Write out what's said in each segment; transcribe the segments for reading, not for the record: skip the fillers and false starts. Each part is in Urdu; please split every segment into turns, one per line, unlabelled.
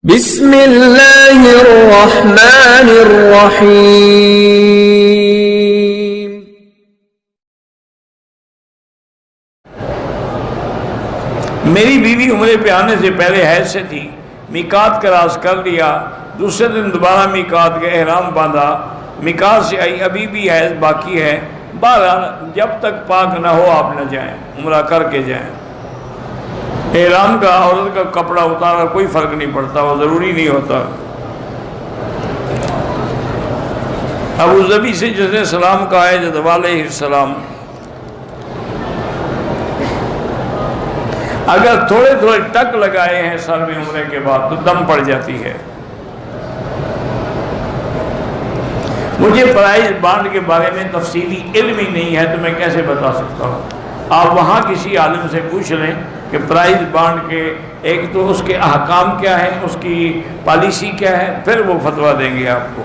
بسم اللہ الرحمن الرحیم۔
میری بیوی عمرے پہ آنے سے پہلے حیض سے تھی، میقات کراس کر لیا، دوسرے دن دوبارہ میقات کا احرام باندھا، میقات سے آئی، ابھی بھی حیض باقی ہے۔ بہرحال جب تک پاک نہ ہو آپ نہ جائیں، عمرہ کر کے جائیں۔ احرام کا عورت کا کپڑا اتارا کوئی فرق نہیں پڑتا، وہ ضروری نہیں ہوتا۔ ابو ظبی سے جس نے سلام کہا ہے حضرت علیہ السلام، اگر تھوڑے تھوڑے ٹک لگائے ہیں سر میں عمرے کے بعد تو دم پڑ جاتی ہے۔ مجھے پرائز بانڈ کے بارے میں تفصیلی علم ہی نہیں ہے تو میں کیسے بتا سکتا ہوں۔ آپ وہاں کسی عالم سے پوچھ لیں کہ پرائز بانڈ کے ایک تو اس کے احکام کیا ہیں، اس کی پالیسی کیا ہے، پھر وہ فتویٰ دیں گے آپ کو۔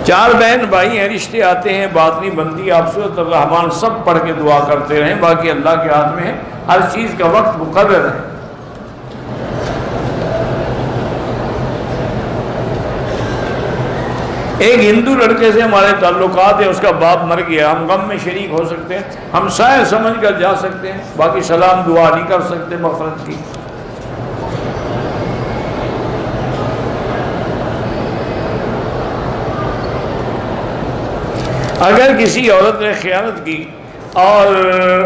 چار بہن بھائی ہیں، رشتے آتے ہیں، بات نہیں بنتی، آپ سورۃ الرحمن سب پڑھ کے دعا کرتے رہیں، باقی اللہ کے ہاتھ میں ہے، ہر چیز کا وقت مقرر ہے۔ ایک ہندو لڑکے سے ہمارے تعلقات ہیں، اس کا باپ مر گیا، ہم غم میں شریک ہو سکتے ہیں، ہم سایہ سمجھ کر جا سکتے ہیں، باقی سلام دعا نہیں کر سکتے مغفرت کی۔ اگر کسی عورت نے خیانت کی اور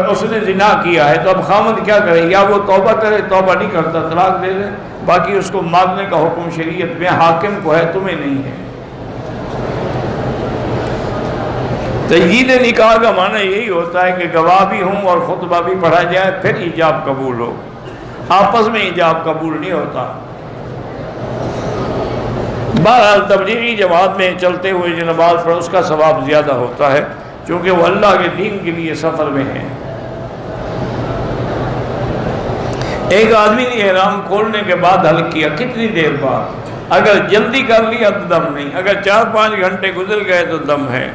اس نے زنا کیا ہے تو اب خامد کیا کرے؟ یا وہ توبہ کرے، توبہ نہیں کرتا طلاق دے دے، باقی اس کو مارنے کا حکم شریعت میں حاکم کو ہے، تمہیں نہیں ہے۔ تجدید نکاح کا معنی یہی ہوتا ہے کہ گواہ بھی ہوں اور خطبہ بھی پڑھا جائے، پھر ایجاب قبول ہو، آپس میں ایجاب قبول نہیں ہوتا۔ بہرحال تبلیغی جماعت میں چلتے ہوئے جو نماز پڑھو اس کا ثواب زیادہ ہوتا ہے، چونکہ وہ اللہ کے دین کے لیے سفر میں ہیں۔ ایک آدمی نے احرام کھولنے کے بعد حلق کیا، کتنی دیر بعد؟ اگر جلدی کر لیا تو دم نہیں، اگر 4-5 گھنٹے گزر گئے تو دم ہے۔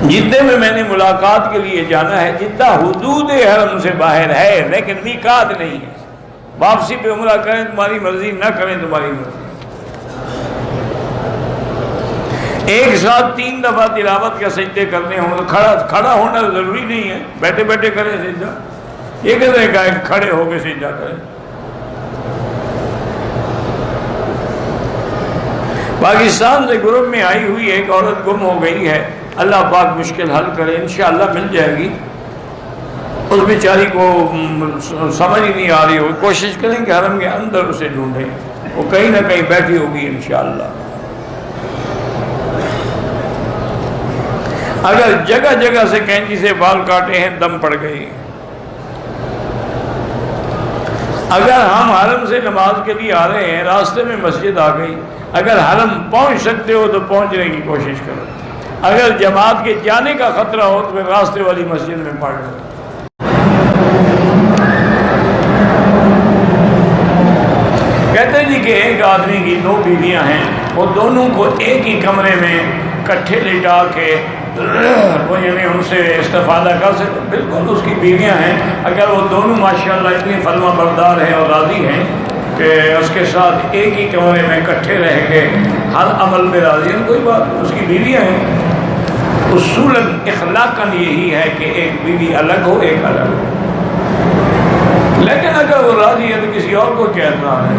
جدہ میں نے ملاقات کے لیے جانا ہے، جدہ حدود حرم سے باہر ہے لیکن میقات نہیں ہے۔ واپسی پہ عمرہ کریں تمہاری مرضی، نہ کریں تمہاری مرضی۔ ایک ساتھ 3 دفعہ تلاوت کا سجدے کرنے ہوں تو کھڑا ہونا ضروری نہیں ہے، بیٹھے بیٹھے کریں سجدہ، یہ کہتے ہیں کہ کھڑے ہو کے سجدہ کریں۔ پاکستان سے گروپ میں آئی ہوئی ایک عورت گم ہو گئی ہے، اللہ پاک مشکل حل کرے، انشاءاللہ مل جائے گی۔ اس بیچاری کو سمجھ ہی نہیں آ رہی ہوگی، کوشش کریں کہ حرم کے اندر اسے ڈھونڈیں، وہ کہیں نہ کہیں بیٹھی ہوگی انشاءاللہ۔ اگر جگہ جگہ سے کینچی سے بال کاٹے ہیں دم پڑ گئی۔ اگر ہم حرم سے نماز کے لیے آ رہے ہیں، راستے میں مسجد آ گئی، اگر حرم پہنچ سکتے ہو تو پہنچنے کی کوشش کرو، اگر جماعت کے جانے کا خطرہ ہو تو پھر راستے والی مسجد میں پڑھ لو۔ کہتے ہیں جی کہ ایک آدمی کی 2 بیویاں ہیں، وہ دونوں کو ایک ہی کمرے میں کٹھے لٹا کے وہ یعنی ان سے استفادہ کر سکتے، بالکل اس کی بیویاں ہیں، اگر وہ دونوں ماشاءاللہ اتنی فرما بردار ہیں اور راضی ہیں کہ اس کے ساتھ ایک ہی کمرے میں کٹھے رہ کے ہر عمل میں راضی ہیں، کوئی بات نہیں، اس کی بیویاں ہیں۔ اصولاً اخلاقاً یہی ہے کہ ایک بیوی الگ ہو، ایک الگ ہو، لیکن اگر وہ راضی ہے تو کسی اور کو کیا اعتراض ہے؟